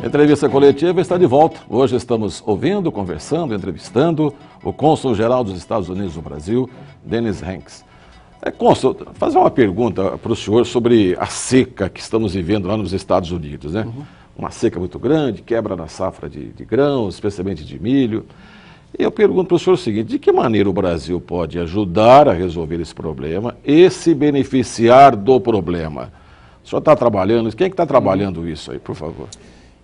Entrevista coletiva está de volta. Hoje estamos ouvindo, conversando, entrevistando o cônsul-geral dos Estados Unidos no Brasil, Dennis Hanks. Cônsul, fazer uma pergunta para o senhor sobre a seca que estamos vivendo lá nos Estados Unidos, né? Uma seca muito grande, quebra na safra de grãos, especialmente de milho. E eu pergunto para o senhor o seguinte: de que maneira o Brasil pode ajudar a resolver esse problema e se beneficiar do problema? O senhor está trabalhando, quem é que está trabalhando isso aí, por favor?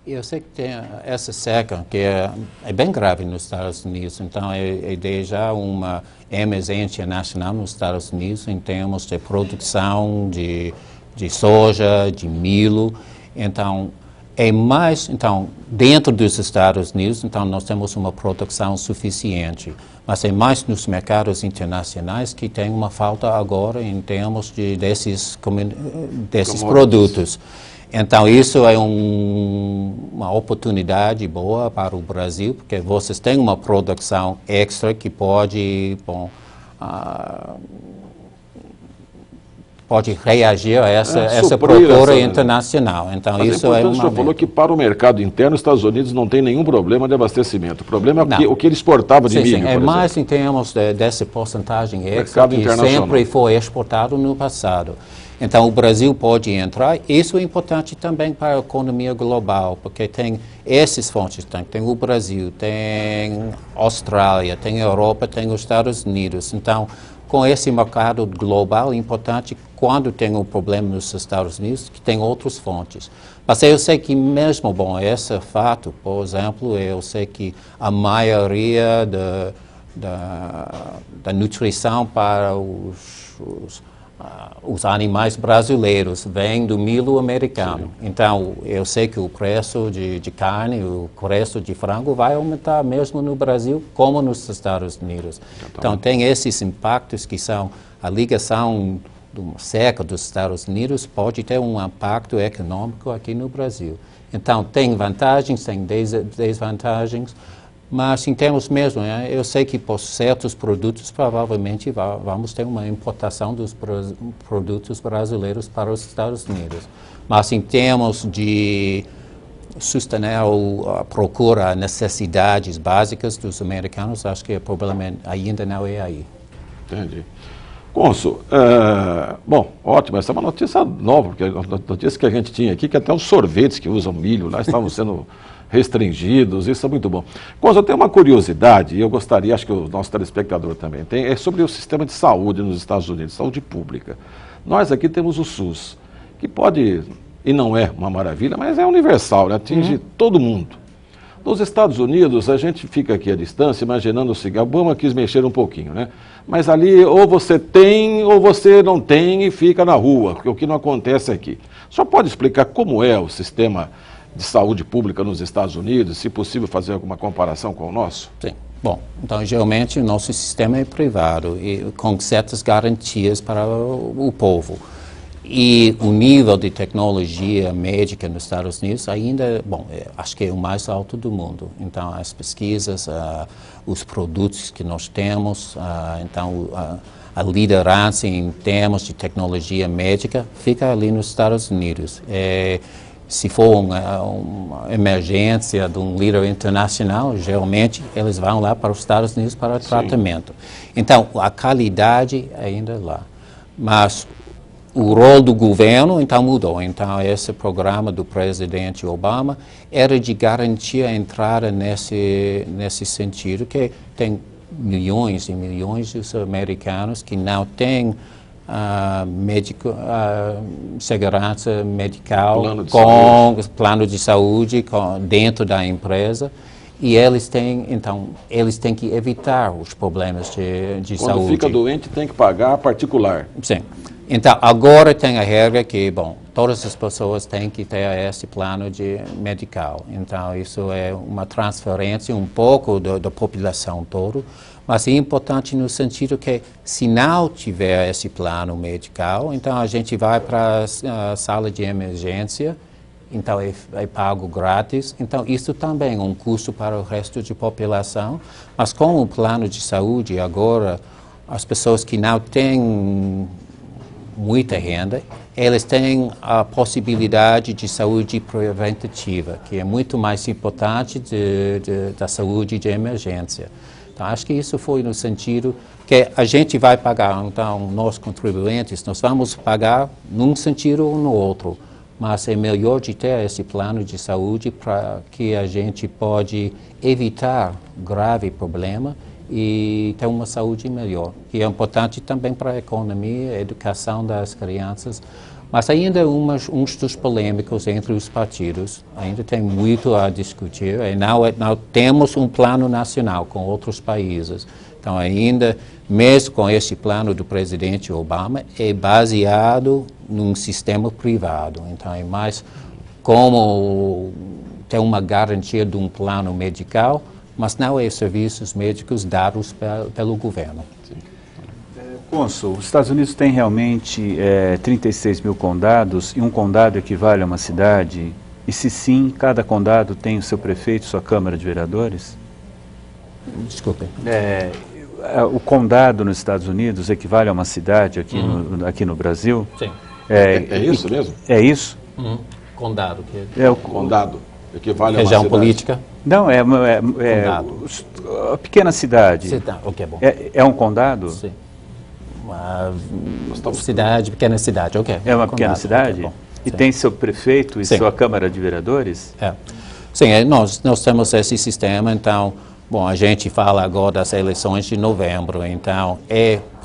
Eu sei que tem essa seca, que é bem grave nos Estados Unidos, então é já uma emergência nacional nos Estados Unidos em termos de produção de soja, de milho. Então, dentro dos Estados Unidos, então nós temos uma produção suficiente, mas é mais nos mercados internacionais que tem uma falta agora em termos desses produtos. Então, isso é uma oportunidade boa para o Brasil, porque vocês têm uma produção extra que pode reagir a essa procura internacional. Então, mas isso é uma... O senhor falou que para o mercado interno, os Estados Unidos não tem nenhum problema de abastecimento. O problema é o que ele exportava de milho, por exemplo. Mais em termos dessa porcentagem extra que sempre foi exportado no passado. Então, o Brasil pode entrar. Isso é importante também para a economia global, porque tem essas fontes. Tem o Brasil, tem a Austrália, tem a Europa, tem os Estados Unidos. Então, com esse mercado global, é importante, quando tem um problema nos Estados Unidos, que tem outras fontes. Mas eu sei que mesmo, esse fato, por exemplo, eu sei que a maioria da nutrição para os animais brasileiros vem do milho americano. Sim. Então, eu sei que o preço de carne, o preço de frango vai aumentar mesmo no Brasil como nos Estados Unidos. Então, tem esses impactos que são a ligação do seca dos Estados Unidos pode ter um impacto econômico aqui no Brasil. Então, tem vantagens, tem desvantagens, mas em termos mesmo, eu sei que por certos produtos provavelmente vamos ter uma importação dos produtos brasileiros para os Estados Unidos. Mas em termos de sustentar a procura, necessidades básicas dos americanos, acho que o problema ainda não é aí. Entendi. Cônsul, bom, ótimo, essa é uma notícia nova, porque a notícia que a gente tinha aqui, que até os sorvetes que usam milho lá estavam sendo restringidos, isso é muito bom. Cônsul, eu tenho uma curiosidade, e eu gostaria, acho que o nosso telespectador também tem, é sobre o sistema de saúde nos Estados Unidos, saúde pública. Nós aqui temos o SUS, que pode, e não é uma maravilha, mas é universal, né? Atinge todo mundo. Nos Estados Unidos, a gente fica aqui à distância, imaginando o seguinte: Obama quis mexer um pouquinho, né? Mas ali, ou você tem, ou você não tem e fica na rua, porque o que não acontece aqui. O senhor pode explicar como é o sistema de saúde pública nos Estados Unidos, se possível fazer alguma comparação com o nosso? Sim. Bom, então geralmente o nosso sistema é privado e com certas garantias para o povo. E o nível de tecnologia médica nos Estados Unidos ainda, acho que é o mais alto do mundo. Então, as pesquisas, os produtos que nós temos, então a liderança em termos de tecnologia médica fica ali nos Estados Unidos. Se for uma emergência de um líder internacional, geralmente eles vão lá para os Estados Unidos para tratamento. Então, a qualidade ainda é lá. Mas o rol do governo, então, mudou. Então, esse programa do presidente Obama era de garantir a entrada nesse sentido, que tem milhões e milhões de americanos que não têm segurança medical, plano de saúde dentro da empresa, e eles têm que evitar os problemas de saúde. Quando fica doente tem que pagar particular. Sim. Então, agora tem a regra que, todas as pessoas têm que ter esse plano medical. Então, isso é uma transferência um pouco da população toda, mas é importante no sentido que, se não tiver esse plano medical, então a gente vai para a sala de emergência, então é pago grátis. Então, isso também é um custo para o resto da população, mas com o plano de saúde, agora, as pessoas que não têm muita renda, eles têm a possibilidade de saúde preventativa, que é muito mais importante da saúde de emergência. Então, acho que isso foi no sentido que a gente vai pagar, então, nós contribuintes, nós vamos pagar num sentido ou no outro, mas é melhor de ter esse plano de saúde para que a gente pode evitar grave problema e ter uma saúde melhor, que é importante também para a economia, a educação das crianças. Mas ainda uns dos polêmicos entre os partidos, ainda tem muito a discutir, e não temos um plano nacional com outros países. Então, ainda, mesmo com esse plano do presidente Obama, é baseado num sistema privado. Então, é mais como ter uma garantia de um plano medical, mas não é serviços médicos dados pelo governo. Cônsul, os Estados Unidos têm realmente 36 mil condados e um condado equivale a uma cidade? E se sim, cada condado tem o seu prefeito, sua Câmara de Vereadores? Desculpe. O condado nos Estados Unidos equivale a uma cidade aqui no Brasil? Sim. É isso mesmo? É isso? Condado. O condado equivale a uma região cidade. política? Não, é a pequena cidade. Ok, bom. É um condado? Sim. Uma cidade, pequena cidade, ok. É uma pequena cidade? Okay, e tem seu prefeito e sua Câmara de Vereadores? Sim, nós temos esse sistema, então, bom, a gente fala agora das eleições de novembro, então,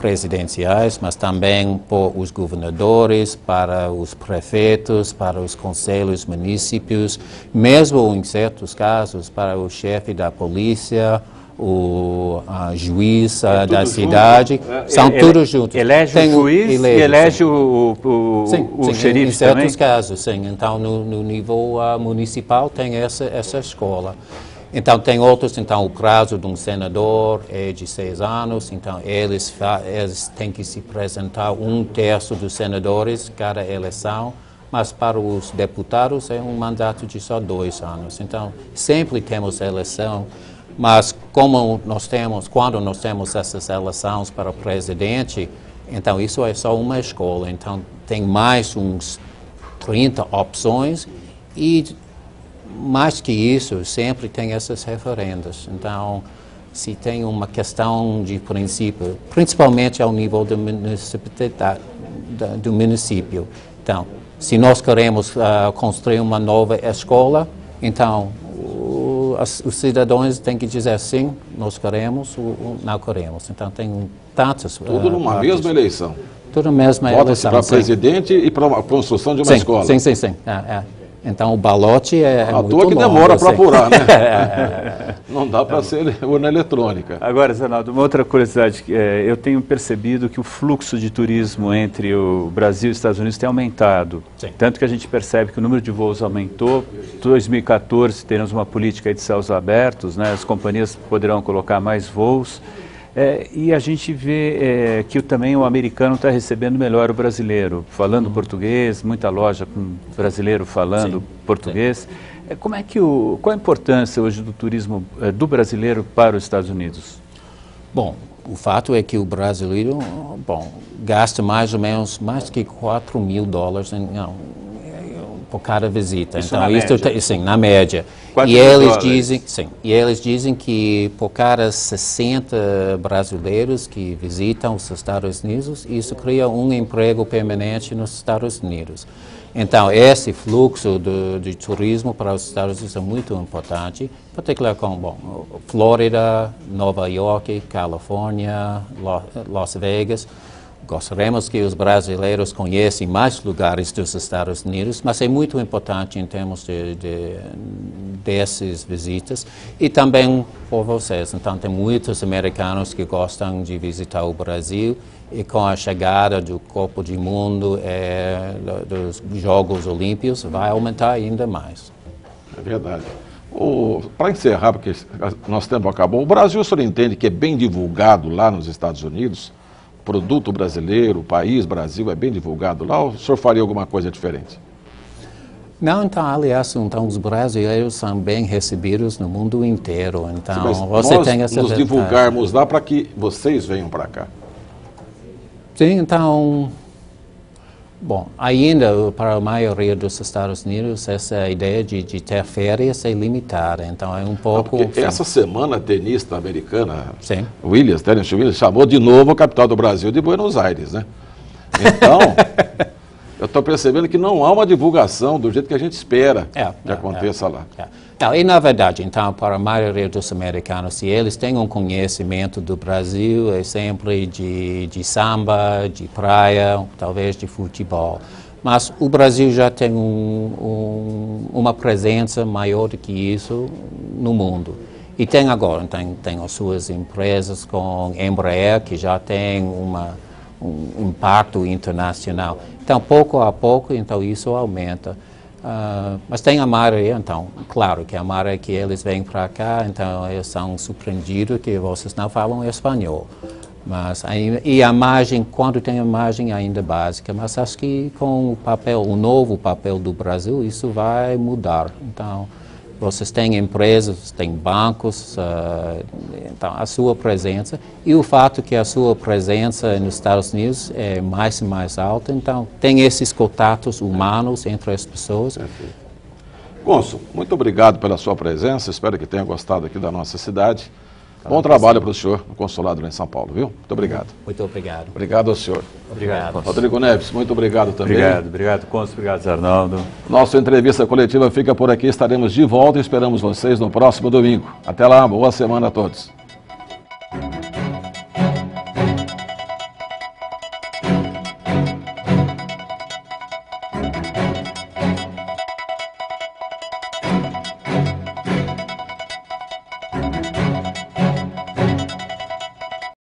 presidenciais, mas também por os governadores, para os prefeitos, para os conselhos municípios, mesmo em certos casos para o chefe da polícia, o juiz da cidade, são todos juntos. Elege o juiz e elege o xerife em certos também? casos, sim. Então, no nível municipal tem essa escola. Então, tem outros, então, o prazo de um senador é de 6 anos, então, eles têm que se apresentar 1/3 dos senadores cada eleição, mas para os deputados é um mandato de só 2 anos. Então, sempre temos eleição, mas quando nós temos essas eleições para o presidente, então, isso é só uma escola, então, tem mais uns 30 opções e mais que isso, sempre tem essas referendas. Então, se tem uma questão de princípio, principalmente ao nível do município. Então, se nós queremos construir uma nova escola, então, os cidadãos têm que dizer sim, nós queremos ou não queremos. Então, tem tantas... Tudo numa mesma eleição. Tudo na mesma eleição. Vota-se para presidente e para a construção de uma escola. Sim. Então, o balote é muito longo. Que demora para apurar, né? Não dá para ser urna eletrônica. Agora, Zé Naldo, uma outra curiosidade. Eu tenho percebido que o fluxo de turismo entre o Brasil e os Estados Unidos tem aumentado. Sim. Tanto que a gente percebe que o número de voos aumentou. Em 2014, teremos uma política de céus abertos, né? As companhias poderão colocar mais voos. E a gente vê que também o americano está recebendo melhor o brasileiro, falando português, muita loja com brasileiro falando português. Qual a importância hoje do turismo do brasileiro para os Estados Unidos? Bom, o fato é que o brasileiro gasta mais ou menos mais que $4 mil por cada visita. Isso então, na média? Sim, na média. E eles dizem que por cada 60 brasileiros que visitam os Estados Unidos, isso cria um emprego permanente nos Estados Unidos. Então, esse fluxo de turismo para os Estados Unidos é muito importante, particularmente com Flórida, Nova York, Califórnia, Las Vegas. Gostaríamos que os brasileiros conhecem mais lugares dos Estados Unidos, mas é muito importante em termos dessas visitas e também por vocês. Então, tem muitos americanos que gostam de visitar o Brasil e com a chegada do Copa do Mundo, dos Jogos Olímpicos, vai aumentar ainda mais. É verdade. Para encerrar, porque nosso tempo acabou, o Brasil, o senhor entende que é bem divulgado lá nos Estados Unidos? Produto brasileiro, o país Brasil é bem divulgado lá, ou o senhor faria alguma coisa diferente? Não, então, aliás, os brasileiros são bem recebidos no mundo inteiro. Então, sim, você nós tem essa nos divulgarmos lá para que vocês venham para cá. Sim, então, Bom, ainda para a maioria dos Estados Unidos, essa ideia de ter férias é limitada, então é um pouco... Essa semana a tenista americana, Sim. Tennessee Williams, chamou de novo a capital do Brasil de Buenos Aires, né? Então, eu estou percebendo que não há uma divulgação do jeito que a gente espera que aconteça lá. Não, e na verdade, então, para a maioria dos americanos, se eles têm um conhecimento do Brasil, é sempre de samba, de praia, talvez de futebol. Mas o Brasil já tem uma presença maior do que isso no mundo. E tem agora, tem as suas empresas com Embraer, que já tem um impacto internacional. Então, pouco a pouco, então, isso aumenta. Mas tem a maioria, então, claro que a maioria que eles vêm para cá, então eles são surpreendidos que vocês não falam espanhol. Mas, e a margem, quando tem a margem ainda básica, mas acho que com o novo papel do Brasil, isso vai mudar. Então, vocês têm empresas, têm bancos, então a sua presença e o fato que a sua presença nos Estados Unidos é mais e mais alta, então tem esses contatos humanos entre as pessoas. Cônsul, muito obrigado pela sua presença, espero que tenha gostado aqui da nossa cidade. Bom trabalho para o senhor no consulado lá em São Paulo, viu? Muito obrigado. Muito obrigado. Obrigado ao senhor. Obrigado. Rodrigo Neves, muito obrigado também. Obrigado, Cônsul, obrigado, Zé Arnaldo. Nossa entrevista coletiva fica por aqui, estaremos de volta e esperamos vocês no próximo domingo. Até lá, boa semana a todos.